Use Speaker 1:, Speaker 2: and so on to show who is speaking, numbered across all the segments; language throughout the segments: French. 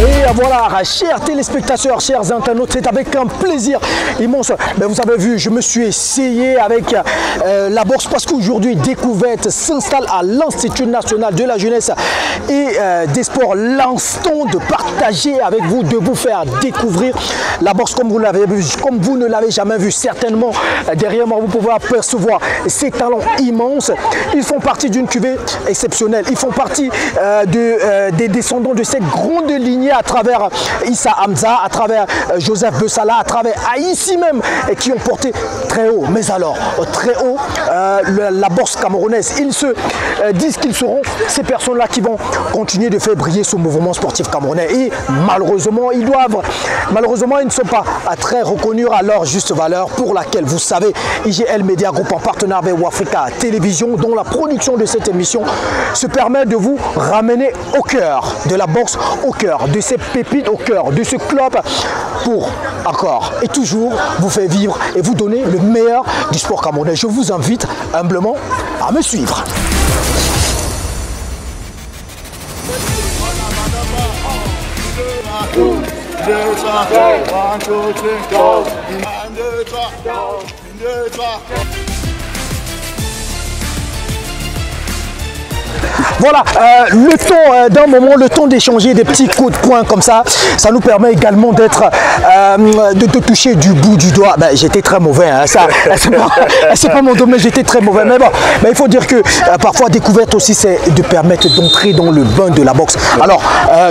Speaker 1: Et voilà, chers téléspectateurs, chers internautes, c'est avec un plaisir immense. Mais vous avez vu, je me suis essayé avec la boxe parce qu'aujourd'hui, Découverte s'installe à l'Institut national de la jeunesse et des sports. L'instant de partager avec vous, de vous faire découvrir la boxe comme vous l'avez vu, comme vous ne l'avez jamais vu. Certainement, derrière moi, vous pouvez apercevoir ces talents immenses. Ils font partie d'une cuvée exceptionnelle. Ils font partie des descendants de cette grande lignée à travers Issa Hamza, à travers Joseph Bessala, à travers Haïti même, et qui ont porté très haut. Mais alors, très haut, la boxe camerounaise. Ils se disent qu'ils seront ces personnes-là qui vont continuer de faire briller ce mouvement sportif camerounais. Et malheureusement, ils ne sont pas très reconnus à leur juste valeur, pour laquelle, vous savez, IGL Media Group, en partenariat avec Wafrica Télévision, dont la production de cette émission se permet de vous ramener au cœur de la boxe, au cœur de ces pépites, au cœur de ce club, pour encore et toujours vous faire vivre et vous donner le meilleur du sport camerounais. Je vous invite humblement à me suivre. Voilà, le temps d'un moment, le temps d'échanger des petits coups de poing comme ça, ça nous permet également d'être, de te toucher du bout du doigt. Ben, j'étais très mauvais, hein, ça, c'est pas mon domaine, j'étais très mauvais. Mais bon, ben, il faut dire que parfois Découverte aussi, c'est de permettre d'entrer dans le bain de la boxe. Alors,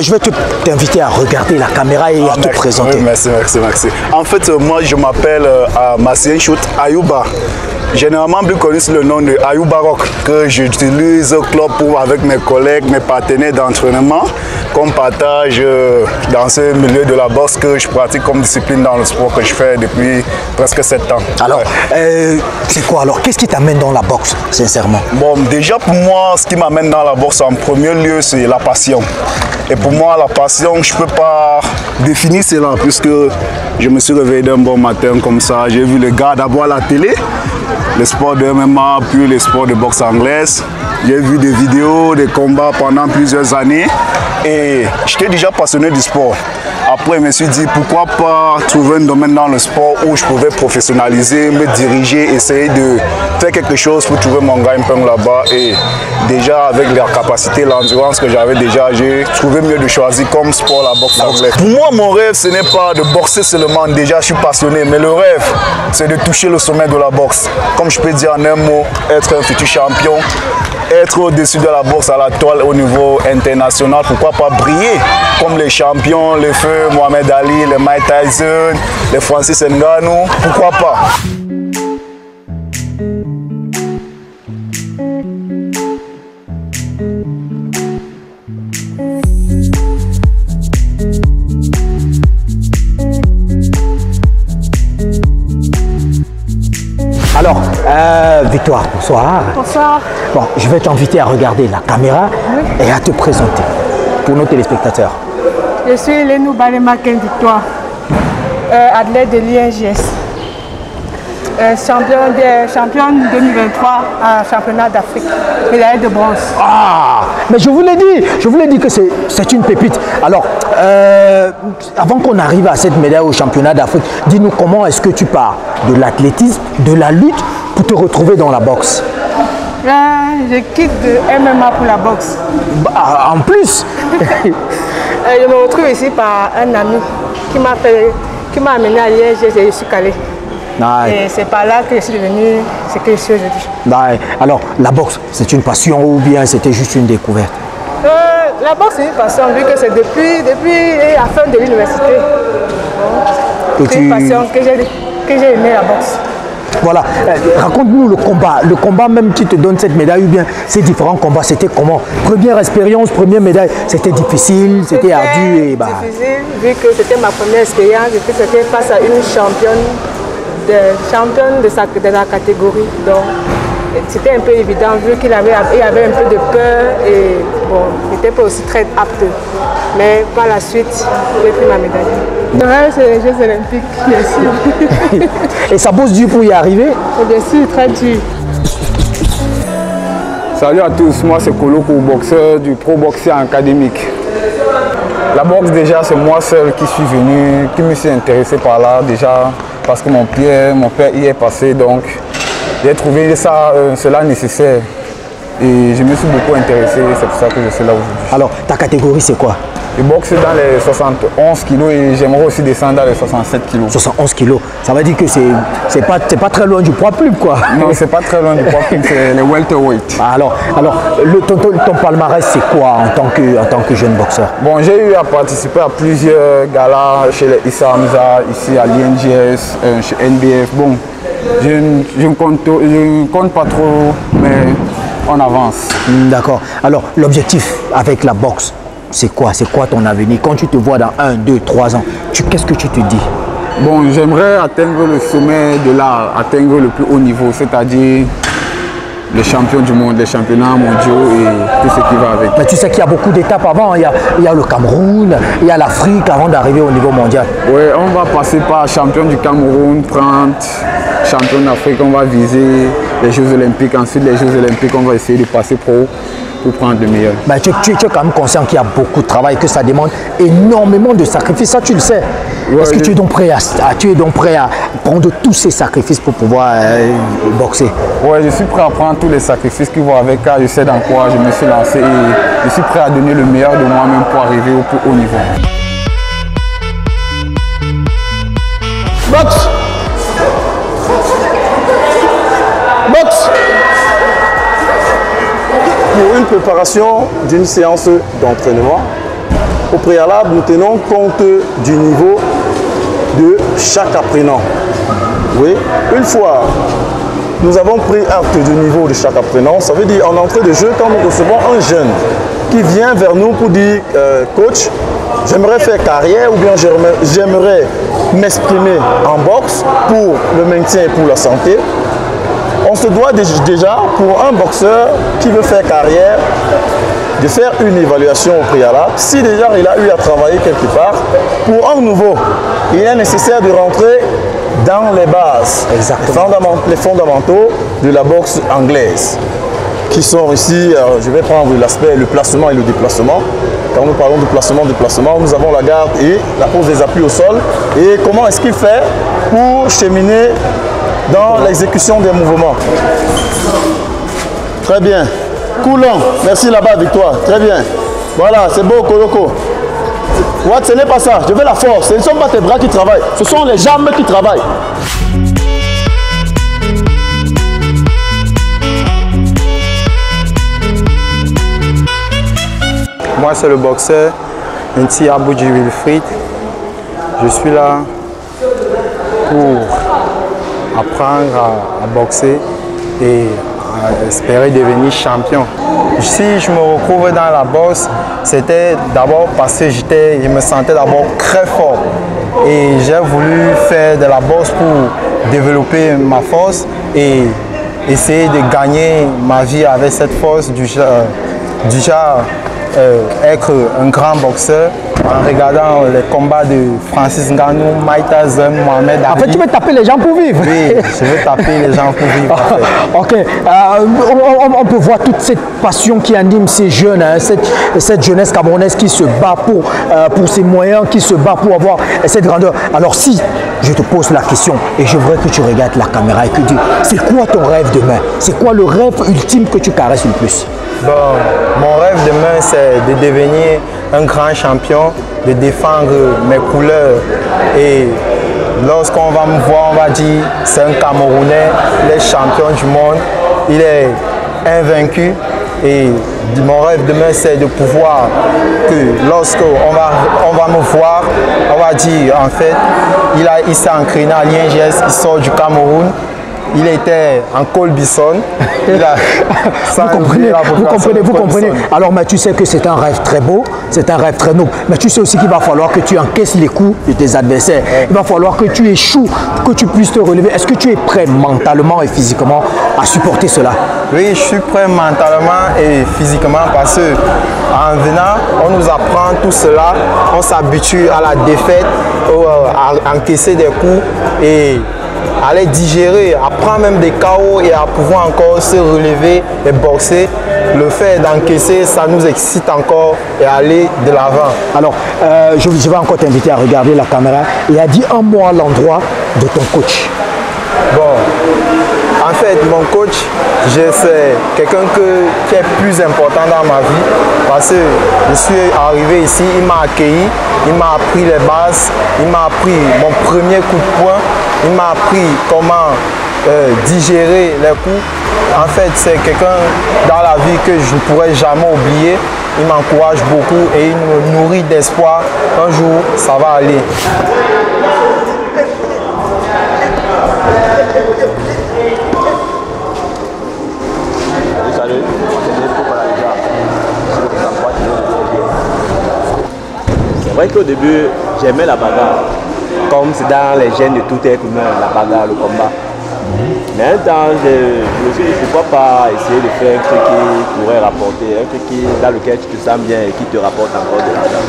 Speaker 1: je vais t'inviter à regarder la caméra et à te présenter.
Speaker 2: Oui, merci. En fait, moi, je m'appelle Massien Chout Ayouba. Généralement plus connu sous le nom de Ayouba Rock, que j'utilise au club avec mes collègues, mes partenaires d'entraînement, qu'on partage dans ce milieu de la boxe que je pratique comme discipline dans le sport que je fais depuis presque 7 ans.
Speaker 1: Alors, c'est quoi alors? Qu'est-ce qui t'amène dans la boxe, sincèrement?
Speaker 2: Bon, déjà pour moi, ce qui m'amène dans la boxe en premier lieu, c'est la passion. Et pour moi, la passion, je ne peux pas définir cela, puisque je me suis réveillé d'un bon matin comme ça, j'ai vu les gars d'abord à la télé, les sports de MMA, puis les sports de boxe anglaise. J'ai vu des vidéos, des combats pendant plusieurs années et j'étais déjà passionné du sport. Après, je me suis dit pourquoi pas trouver un domaine dans le sport où je pouvais professionnaliser, me diriger, essayer de faire quelque chose pour trouver mon gagne-pain là-bas. Et déjà avec la capacité, l'endurance que j'avais déjà, j'ai trouvé mieux de choisir comme sport la boxe anglaise. Pour moi, mon rêve, ce n'est pas de boxer seulement. Déjà, je suis passionné, mais le rêve, c'est de toucher le sommet de la boxe. Comme je peux dire en un mot, être un futur champion, être au-dessus de la boxe à la toile au niveau international, pourquoi pas briller comme les champions, les feux Mohamed Ali, les Mike Tyson, les Francis Ngannou, pourquoi pas.
Speaker 1: Alors, Victoire, bonsoir.
Speaker 3: Bonsoir.
Speaker 1: Bon, je vais t'inviter à regarder la caméra et à te présenter pour nos téléspectateurs.
Speaker 3: Je suis Lénou Balemaken Victoire, athlète de l'INGS, championne 2023 à championnat d'Afrique, médaille de bronze.
Speaker 1: Ah, mais je vous l'ai dit que c'est une pépite. Alors, avant qu'on arrive à cette médaille au championnat d'Afrique, dis-nous comment est-ce que tu pars de l'athlétisme, de la lutte pour te retrouver dans la boxe?
Speaker 3: Je quitte de MMA pour la boxe.
Speaker 1: Bah, en plus.
Speaker 3: Je me retrouve ici par un ami qui m'a amené à Liège et je suis calé. Et c'est par là que je suis devenu ce que je suis aujourd'hui.
Speaker 1: Alors, la boxe, c'est une passion ou bien c'était juste une découverte?
Speaker 3: La boxe, c'est une passion, vu que c'est depuis la fin de l'université. C'est une passion que j'ai aimé la boxe.
Speaker 1: Voilà, raconte-nous le combat même qui te donne cette médaille ou bien ces différents combats, c'était comment? Première expérience, première médaille, c'était difficile, c'était ardu et bah...
Speaker 3: difficile, vu que c'était ma première expérience et que c'était face à une championne de la catégorie. Donc c'était un peu évident vu qu'il avait un peu de peur et bon, il n'était pas aussi très apte. Mais par la suite, j'ai pris ma médaille. Le rêve, c'est les Jeux Olympiques, bien sûr.
Speaker 1: Et ça bosse dur pour y arriver?
Speaker 3: Bien sûr, très dur.
Speaker 4: Salut à tous, moi c'est Koloko, boxeur du Pro Boxing académique. La boxe déjà, c'est moi seul qui suis venu, qui me suis intéressé par là déjà, parce que mon père y est passé, donc j'ai trouvé cela nécessaire. Et je me suis beaucoup intéressé, c'est pour ça que je suis là aujourd'hui.
Speaker 1: Alors, ta catégorie, c'est quoi?
Speaker 4: Je boxe dans les 71 kilos et j'aimerais aussi descendre dans les 67 kilos.
Speaker 1: 71 kilos, ça veut dire que c'est pas très loin du poids plume, quoi.
Speaker 4: Non, c'est pas très loin du poids plume, c'est les welterweight.
Speaker 1: Alors ton palmarès, c'est quoi en tant que jeune boxeur?
Speaker 4: Bon, j'ai eu à participer à plusieurs galas chez les Issa Hamza, ici à l'INGS, chez NBF. Bon, je ne compte pas trop, mais on avance.
Speaker 1: D'accord. Alors, l'objectif avec la boxe, c'est quoi? C'est quoi ton avenir? Quand tu te vois dans 1, 2, 3 ans, qu'est-ce que tu te dis?
Speaker 4: Bon, j'aimerais atteindre le sommet de l'art, atteindre le plus haut niveau, c'est-à-dire les champions du monde, les championnats mondiaux et tout ce qui va avec.
Speaker 1: Mais tu sais qu'il y a beaucoup d'étapes avant. Il y a le Cameroun, il y a l'Afrique avant d'arriver au niveau mondial.
Speaker 4: Oui, on va passer par champion du Cameroun, prendre champion d'Afrique, on va viser les Jeux Olympiques. Ensuite, les Jeux Olympiques, on va essayer de passer pro pour prendre le meilleur.
Speaker 1: Ben, tu es quand même conscient qu'il y a beaucoup de travail, que ça demande énormément de sacrifices. Ça, tu le sais. Ouais, est-ce que tu es donc prêt à prendre tous ces sacrifices pour pouvoir boxer?
Speaker 4: Oui, je suis prêt à prendre tous les sacrifices qui vont avec, car je sais dans quoi je me suis lancé et je suis prêt à donner le meilleur de moi-même pour arriver au plus haut niveau.
Speaker 1: Boxe! Boxe!
Speaker 5: Pour une préparation d'une séance d'entraînement, au préalable, nous tenons compte du niveau de chaque apprenant. Oui, une fois nous avons pris acte du niveau de chaque apprenant, ça veut dire en entrée de jeu, quand nous recevons un jeune qui vient vers nous pour dire coach, j'aimerais faire carrière ou bien j'aimerais m'exprimer en boxe pour le maintien et pour la santé. On se doit déjà, pour un boxeur qui veut faire carrière, de faire une évaluation au préalable. Si déjà il a eu à travailler quelque part, pour un nouveau, il est nécessaire de rentrer dans les bases, les fondamentaux de la boxe anglaise, qui sont ici, je vais prendre l'aspect, le placement et le déplacement. Quand nous parlons de placement, nous avons la garde et la pose des appuis au sol. Et comment est-ce qu'il fait pour cheminer dans l'exécution des mouvements. Très bien. Coulon. Merci là-bas, Victoire. Très bien. Voilà, c'est beau, Koloko. What, ce n'est pas ça. Je veux la force. Ce ne sont pas tes bras qui travaillent. Ce sont les jambes qui travaillent.
Speaker 6: Moi, c'est le boxeur Nti Aboudji Wilfried. Je suis là pour apprendre à boxer et à espérer devenir champion. Si je me retrouve dans la boxe, c'était d'abord parce que je me sentais d'abord très fort. Et j'ai voulu faire de la boxe pour développer ma force et essayer de gagner ma vie avec cette force être un grand boxeur en regardant les combats de Francis Ngannou, Mike Tyson, Mohamed Ali.
Speaker 1: En fait, tu veux taper les gens pour vivre?
Speaker 6: Oui, je veux taper les gens pour vivre. En fait.
Speaker 1: Ok, on peut voir toute cette passion qui anime ces jeunes, hein, cette jeunesse camerounaise qui se bat pour ses moyens, qui se bat pour avoir cette grandeur. Alors si je te pose la question et je voudrais que tu regardes la caméra et que tu dis, c'est quoi ton rêve demain? C'est quoi le rêve ultime que tu caresses le plus?
Speaker 6: Bon, mon rêve demain, c'est de devenir un grand champion, de défendre mes couleurs. Et lorsqu'on va me voir, on va dire, c'est un Camerounais, il est champion du monde, il est invaincu. Et mon rêve demain, c'est de pouvoir que lorsqu'on va me voir, on va dire, en fait, il s'est entraîné à l'INGS, il sort du Cameroun. Il était en Colbison.
Speaker 1: Vous comprenez. Alors, mais tu sais que c'est un rêve très beau, c'est un rêve très noble. Mais tu sais aussi qu'il va falloir que tu encaisses les coups de tes adversaires. Il va falloir que tu échoues, que tu puisses te relever. Est-ce que tu es prêt mentalement et physiquement à supporter cela?
Speaker 6: Oui, je suis prêt mentalement et physiquement parce qu'en venant, on nous apprend tout cela. On s'habitue à la défaite, à encaisser des coups et les digérer, à prendre même des KO et à pouvoir encore se relever et boxer. Le fait d'encaisser, ça nous excite encore et aller de l'avant.
Speaker 1: Alors, je vais encore t'inviter à regarder la caméra et à dire un mot à l'endroit de ton coach.
Speaker 6: Bon, en fait, mon coach, c'est quelqu'un qui est plus important dans ma vie parce que je suis arrivé ici, il m'a accueilli, il m'a appris les bases, il m'a appris mon premier coup de poing, il m'a appris comment digérer les coups. En fait, c'est quelqu'un dans la vie que je ne pourrais jamais oublier. Il m'encourage beaucoup et il me nourrit d'espoir. Un jour, ça va aller.
Speaker 7: C'est vrai qu'au début, j'aimais la bagarre. Comme c'est dans les gènes de tout être humain, la bagarre, le combat. Mais un temps, je me suis dit pourquoi pas essayer de faire un truc qui pourrait rapporter, un truc dans lequel tu te sens bien et qui te rapporte encore de l'argent.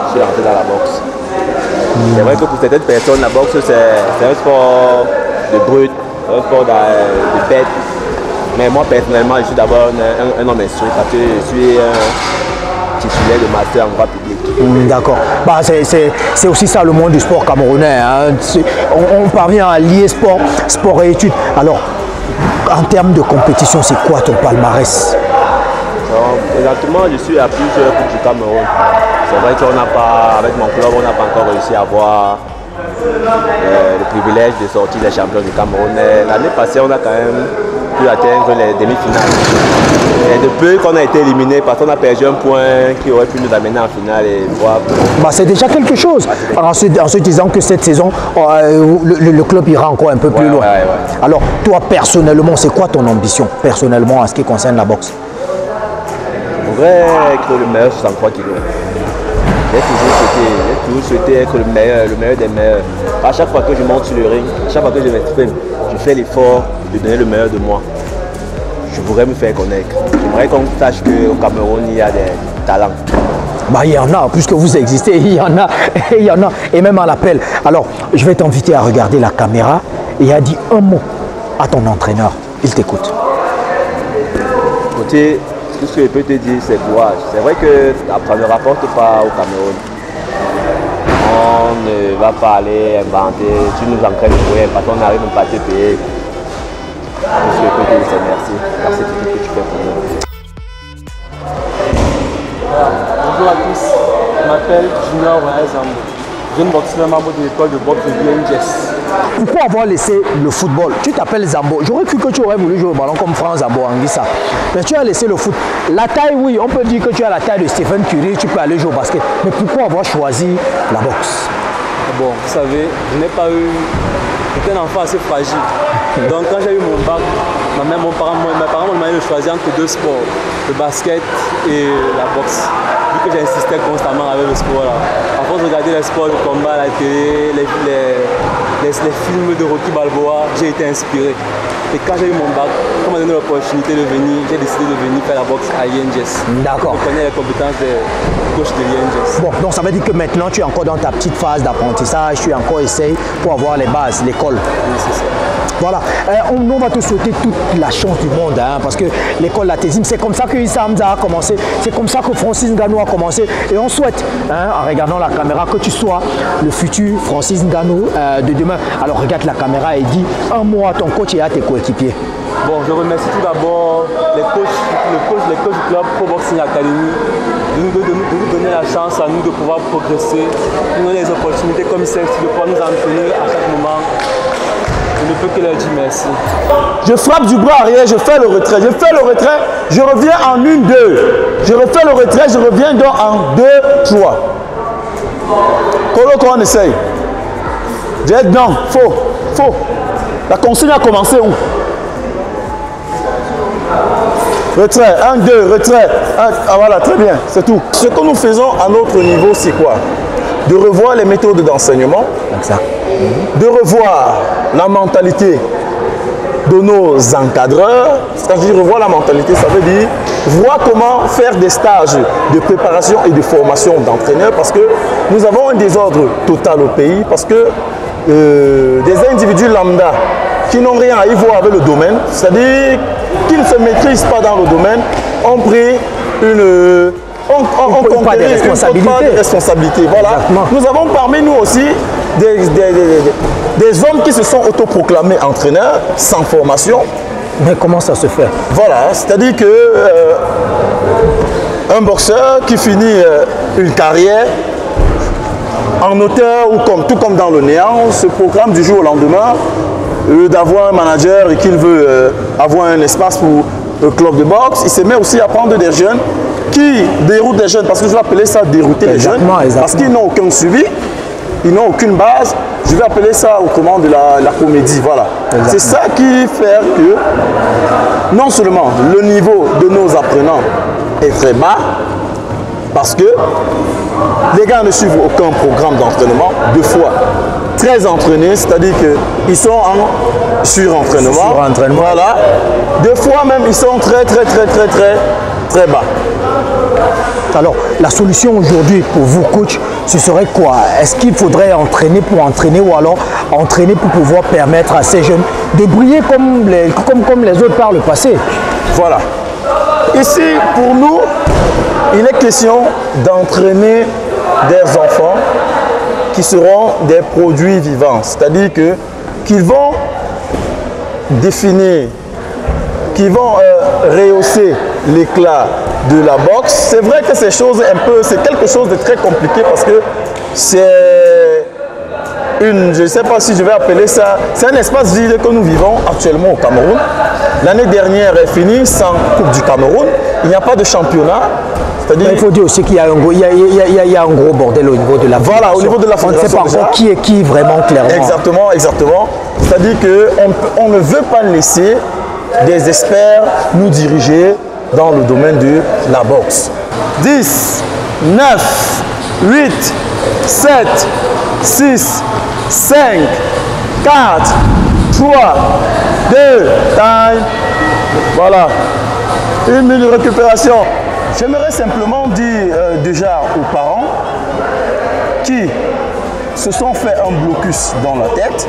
Speaker 7: Je suis rentré dans la boxe. C'est vrai que pour certaines personnes, la boxe c'est un sport de brut, un sport de bête. Mais moi personnellement, je suis d'abord un homme instruit parce que je suis titulaire de master en droit public.
Speaker 1: D'accord. Bah, c'est aussi ça le monde du sport camerounais. Hein. On parvient à lier sport et études. Alors, en termes de compétition, c'est quoi ton palmarès?
Speaker 7: Présentement, je suis à plusieurs coupes du Cameroun. C'est vrai qu'on n'a pas, avec mon club, on n'a pas encore réussi à avoir le privilège de sortir les champions du Cameroun. L'année passée, on a quand même pu atteindre les demi-finales. Et de peu qu'on a été éliminé parce qu'on a perdu un point qui aurait pu nous amener en finale et voir.
Speaker 1: Bah, c'est déjà quelque chose. En se disant que cette saison, le club ira encore un peu plus loin. Alors, toi, personnellement, c'est quoi ton ambition, personnellement, en ce qui concerne la boxe?
Speaker 7: Je voudrais être le meilleur 63 kg. J'ai toujours souhaité être le meilleur des meilleurs. À chaque fois que je monte sur le ring, à chaque fois que je m'exprime, je fais l'effort de donner le meilleur de moi. Je voudrais me faire connaître. J'aimerais qu'on sache qu'au Cameroun, il y a des talents.
Speaker 1: Bah, il y en a, puisque vous existez, il y en a, et même à l'appel. Alors, je vais t'inviter à regarder la caméra et à dire un mot à ton entraîneur. Il t'écoute.
Speaker 7: Côté, tout ce que je peux te dire, c'est courage. C'est vrai que ça ne rapporte pas au Cameroun. On ne va pas aller inventer, tu nous entraînes pour rien parce qu'on n'arrive même pas à te payer. Tout ce que je peux te dire, c'est merci. Merci pour tout ce que tu fais pour nous.
Speaker 8: Bonjour à tous, je m'appelle Junior Wael Zambo. Jeune boxeur membre de l'école de boxe de BNJS.
Speaker 1: Pourquoi avoir laissé le football? Tu t'appelles Zambo. J'aurais cru que tu aurais voulu jouer au ballon comme Franck Zambo Anguissa. Mais tu as laissé le foot. La taille, oui, on peut dire que tu as la taille de Stephen Curry, tu peux aller jouer au basket. Mais pourquoi avoir choisi la boxe?
Speaker 8: Bon, vous savez, je n'ai pas eu... J'étais un enfant assez fragile. Donc quand j'ai eu mon bac, mes parents m'ont demandé de choisir entre deux sports, le basket et la boxe. Vu que j'insistais constamment avec le sport là. À force de regarder les sports, le combat à la télé, les films de Rocky Balboa, j'ai été inspiré. Et quand j'ai eu mon bac, quand on m'a donné l'opportunité de venir, j'ai décidé de venir faire la boxe à l'INJS.
Speaker 1: D'accord.
Speaker 8: Je connais les compétences des coachs de l'INJS.
Speaker 1: Bon, donc ça veut dire que maintenant tu es encore dans ta petite phase d'apprentissage, tu encore essayes pour avoir les bases, l'école.
Speaker 8: Oui, c'est ça.
Speaker 1: Voilà, on va te souhaiter toute la chance du monde, hein, parce que l'école Latésime, c'est comme ça que Issa Hamza a commencé, c'est comme ça que Francis Ngannou a commencé, et on souhaite, hein, en regardant la caméra, que tu sois le futur Francis Ngannou de demain. Alors regarde la caméra et dis un mot à ton coach et à tes coéquipiers.
Speaker 8: Bon, je remercie tout d'abord les coachs du club Pro Boxing Academy de nous donner la chance à nous de pouvoir progresser, de nous donner des opportunités comme celle-ci, de pouvoir nous entraîner à chaque moment. Je ne peux que leur dire merci.
Speaker 5: Je frappe du bras arrière, je fais le retrait. Je fais le retrait, je reviens en 1-2. Je refais le retrait, je reviens donc en 2-3. Colo, on essaye. J'ai dit non, faux. La consigne a commencé où? Retrait, 1-2, retrait. Ah voilà, très bien, c'est tout. Ce que nous faisons à notre niveau, c'est quoi? De revoir les méthodes d'enseignement. De revoir la mentalité de nos encadreurs. Quand je dis revoir la mentalité, ça veut dire voir comment faire des stages de préparation et de formation d'entraîneurs parce que nous avons un désordre total au pays parce que des individus lambda qui n'ont rien à y voir avec le domaine, c'est-à-dire qui ne se maîtrisent pas dans le domaine, ont pris
Speaker 1: pas de responsabilité.
Speaker 5: Voilà.
Speaker 1: Exactement.
Speaker 5: Nous avons parmi nous aussi des hommes qui se sont autoproclamés entraîneurs sans formation.
Speaker 1: Mais comment ça se fait?
Speaker 5: Voilà, c'est-à-dire que un boxeur qui finit une carrière en auteur ou tout comme dans le néant se proclame du jour au lendemain d'avoir un manager et qu'il veut avoir un espace pour le club de boxe. Il se met aussi à prendre des jeunes qui déroutent les jeunes, parce que je vais appeler ça dérouter les jeunes, parce qu'ils n'ont aucun suivi, ils n'ont aucune base. Je vais appeler ça autrement de la comédie. Voilà. C'est ça qui fait que non seulement le niveau de nos apprenants est très bas, parce que les gars ne suivent aucun programme d'entraînement, deux fois très entraînés, c'est-à-dire qu'ils sont en surentraînement. Voilà. Deux fois même, ils sont très bas.
Speaker 1: Alors, la solution aujourd'hui pour vous, coach, ce serait quoi? Est-ce qu'il faudrait entraîner pour entraîner ou alors entraîner pour pouvoir permettre à ces jeunes de briller comme les autres par le passé?
Speaker 5: Voilà. Ici, pour nous, il est question d'entraîner des enfants qui seront des produits vivants. C'est-à-dire qu'ils vont définir, qu'ils vont rehausser l'éclat de la boxe. C'est vrai que c'est quelque chose de très compliqué parce que c'est je ne sais pas si je vais appeler ça, c'est un espace vide que nous vivons actuellement au Cameroun. L'année dernière est finie sans Coupe du Cameroun. Il n'y a pas de championnat.
Speaker 1: Il faut dire aussi qu'il y a un gros bordel au niveau de la fédération.
Speaker 5: Voilà, au niveau de la fédération.
Speaker 1: On ne sait pas encore qui est qui vraiment clairement.
Speaker 5: Exactement. C'est-à-dire qu'on ne veut pas laisser des experts nous diriger dans le domaine de la boxe. 10, 9, 8, 7, 6, 5, 4, 3, 2, time. Voilà. 1 minute de récupération. J'aimerais simplement dire déjà aux parents qui se sont fait un blocus dans la tête,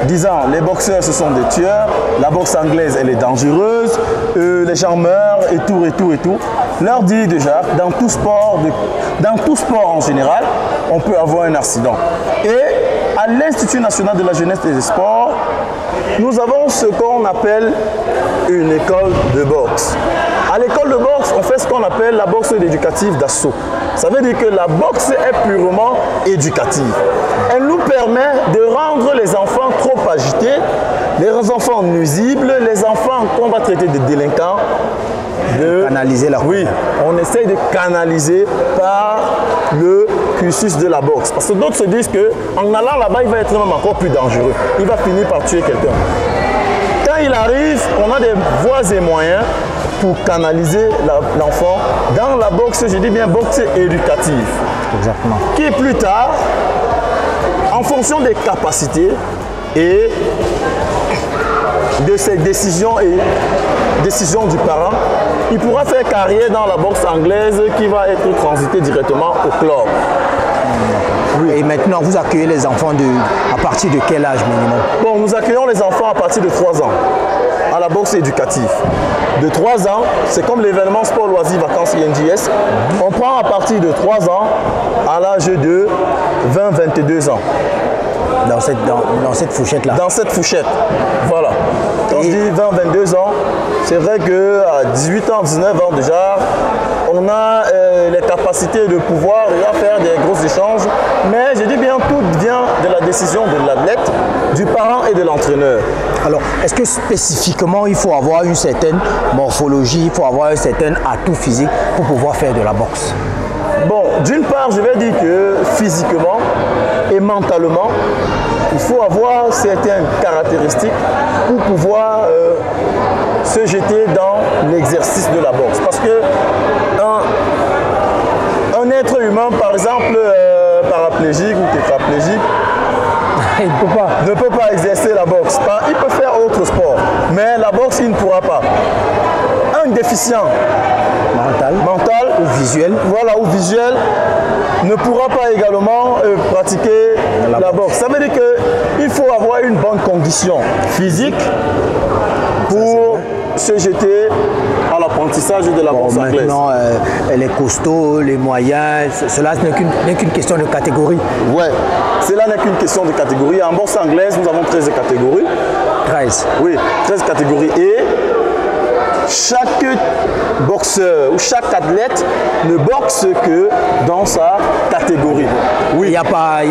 Speaker 5: disant les boxeurs ce sont des tueurs, la boxe anglaise elle est dangereuse, les gens meurent et tout. Leur dire déjà, dans tout sport en général, on peut avoir un accident. Et à l'Institut national de la jeunesse et des sports, nous avons ce qu'on appelle une école de boxe. À l'école de boxe, on fait ce qu'on appelle la boxe éducative d'assaut. Ça veut dire que la boxe est purement éducative. Elle nous permet de rendre les enfants trop agités, les enfants nuisibles, les enfants qu'on va traiter de délinquants, de
Speaker 1: canaliser la.
Speaker 5: Oui, on essaye de canaliser par le cursus de la boxe. Parce que d'autres se disent qu'en allant là-bas, il va être même encore plus dangereux. Il va finir par tuer quelqu'un. Quand il arrive, on a des voies et moyens pour canaliser l'enfant dans la boxe, je dis bien boxe éducative.
Speaker 1: Exactement.
Speaker 5: Qui plus tard, en fonction des capacités et de ses décisions du parent, il pourra faire carrière dans la boxe anglaise qui va être transitée directement au club.
Speaker 1: Oui. Et maintenant, vous accueillez les enfants à partir de quel âge minimum?
Speaker 5: Bon, nous accueillons les enfants à partir de 3 ans à la boxe éducative. De 3 ans, c'est comme l'événement sport loisirs vacances INJS. On prend à partir de 3 ans à l'âge de 20-22 ans.
Speaker 1: Dans cette fourchette-là.
Speaker 5: Dans cette fourchette, voilà. Quand je dis 20-22 ans, c'est vrai qu'à 18 ans, 19 ans déjà, on a les capacités de pouvoir faire des gros échanges. Mais je dis bien, tout vient de la décision de l'athlète, du parent et de l'entraîneur.
Speaker 1: Alors, est-ce que spécifiquement, il faut avoir une certaine morphologie, il faut avoir un certain atout physique pour pouvoir faire de la boxe?
Speaker 5: Bon, d'une part, je vais dire que physiquement et mentalement, il faut avoir certaines caractéristiques pour pouvoir se jeter dans l'exercice de la boxe. Parce que un être humain, par exemple, paraplégique ou tétraplégique, ne peut pas exercer la boxe. Il peut faire autre sport, mais la boxe, il ne pourra pas. un déficient
Speaker 1: mental ou visuel,
Speaker 5: voilà, ou visuel, ne pourra pas également pratiquer la boxe. Ça veut dire qu'il faut avoir une bonne condition physique pour se jeter à l'apprentissage de la boxe anglaise.
Speaker 1: Maintenant, les costauds, les moyens, cela n'est qu'une question de catégorie.
Speaker 5: Ouais, cela n'est qu'une question de catégorie. En boxe anglaise, nous avons 13 catégories.
Speaker 1: 13.
Speaker 5: Oui, 13 catégories. Et chaque boxeur ou chaque athlète ne boxe que dans sa catégorie.
Speaker 1: Oui. Il n'y a pas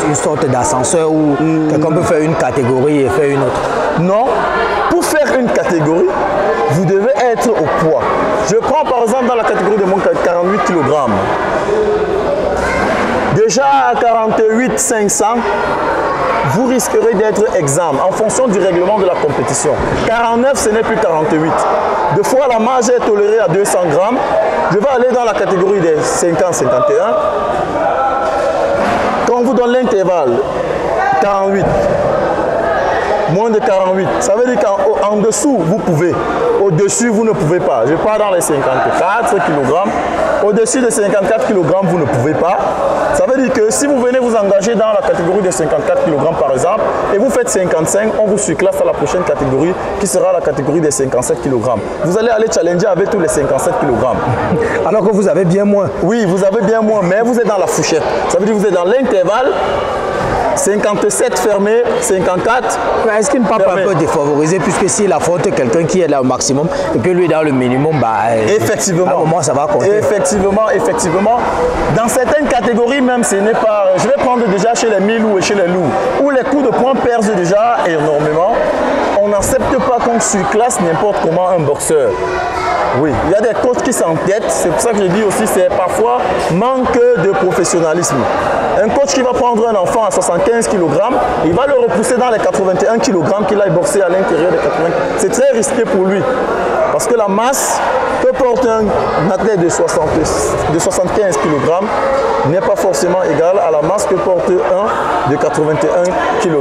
Speaker 1: une sorte d'ascenseur où quelqu'un peut faire une catégorie et faire une autre.
Speaker 5: Non. Pour faire une catégorie, vous devez être au poids. Je prends par exemple dans la catégorie de mon 48 kg. Déjà à 48 500, vous risquerez d'être exempt en fonction du règlement de la compétition. 49, ce n'est plus 48. Deux fois, la marge est tolérée à 200 grammes. Je vais aller dans la catégorie des 50-51. Quand on vous donne l'intervalle 48, moins de 48, ça veut dire qu'en dessous, vous pouvez. Au-dessus, vous ne pouvez pas. Je pars dans les 54 kg. Au-dessus de 54 kg, vous ne pouvez pas. Ça veut dire que si vous venez vous engager dans la catégorie de 54 kg par exemple, et vous faites 55, on vous surclasse à la prochaine catégorie qui sera la catégorie des 57 kg. Vous allez aller challenger avec tous les 57 kg.
Speaker 1: Alors que vous avez bien moins.
Speaker 5: Oui, vous avez bien moins, mais vous êtes dans la fourchette. Ça veut dire que vous êtes dans l'intervalle. 57 fermé, 54.
Speaker 1: Est-ce qu'il ne peut pas un peu défavorisé puisque s'il affronte quelqu'un qui est là au maximum et que lui est dans le minimum, bah,
Speaker 5: effectivement.
Speaker 1: À un moment ça va compter.
Speaker 5: Effectivement. Dans certaines catégories même, ce n'est pas. Je vais prendre déjà chez les mi-loups et chez les loups, où les coups de poing percent déjà énormément. On n'accepte pas qu'on surclasse n'importe comment un boxeur. Oui, il y a des coachs qui s'entêtent, c'est pour ça que je dis aussi c'est parfois manque de professionnalisme. Un coach qui va prendre un enfant à 75 kg, il va le repousser dans les 81 kg qu'il a boxé à l'intérieur des 80 kg. C'est très risqué pour lui. Parce que la masse que porte un athlète de 75 kg n'est pas forcément égale à la masse que porte un de 81 kg.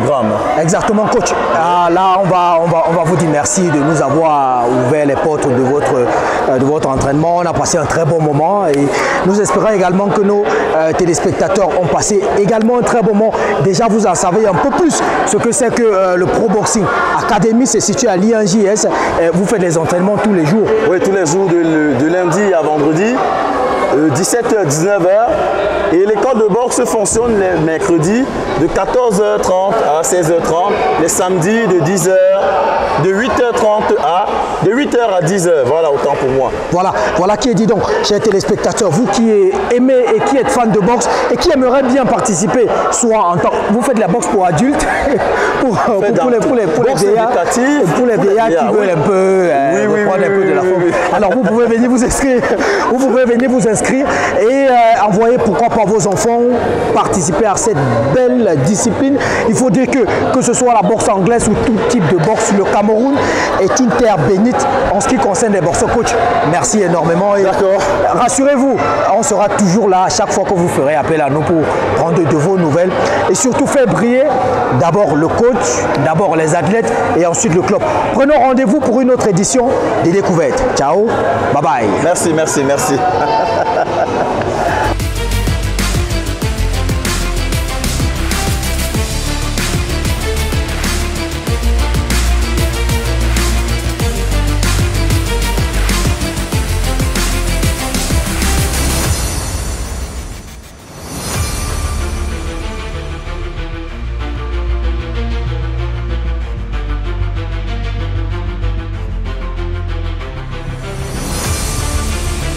Speaker 1: Exactement, coach. Là, on va vous dire merci de nous avoir ouvert les portes de votre entraînement. On a passé un très bon moment et nous espérons également que nos téléspectateurs ont passé également un très bon moment. Déjà, vous en savez un peu plus ce que c'est que le Pro Boxing Academy. C'est situé à l'INJS. Vous faites des entraînements tous les jours?
Speaker 5: Oui, tous les jours de lundi à vendredi, 17h-19h. Et l'école de boxe fonctionne les mercredis de 14h30 à 16h30, les samedis de 10h, de 8h30 de 8h à 10h. Voilà, autant pour moi.
Speaker 1: Voilà qui est dit donc, chers téléspectateurs, vous qui aimez et qui êtes fan de boxe et qui aimeraient bien participer, soit en tant vous faites de la boxe pour adultes, pour les vieillards qui veulent un peu prendre un peu de la forme. Alors vous pouvez venir vous inscrire, et envoyer pourquoi pas vos enfants participer à cette belle discipline. Il faut dire que ce soit la boxe anglaise ou tout type de boxe, le Cameroun est une terre bénite en ce qui concerne les boxeurs. Coach, merci énormément.
Speaker 5: D'accord.
Speaker 1: Rassurez-vous, on sera toujours là à chaque fois que vous ferez appel à nous pour prendre de vos nouvelles et surtout faire briller d'abord le coach, d'abord les athlètes et ensuite le club. Prenons rendez-vous pour une autre édition des Découvertes. Ciao, bye bye.
Speaker 5: Merci.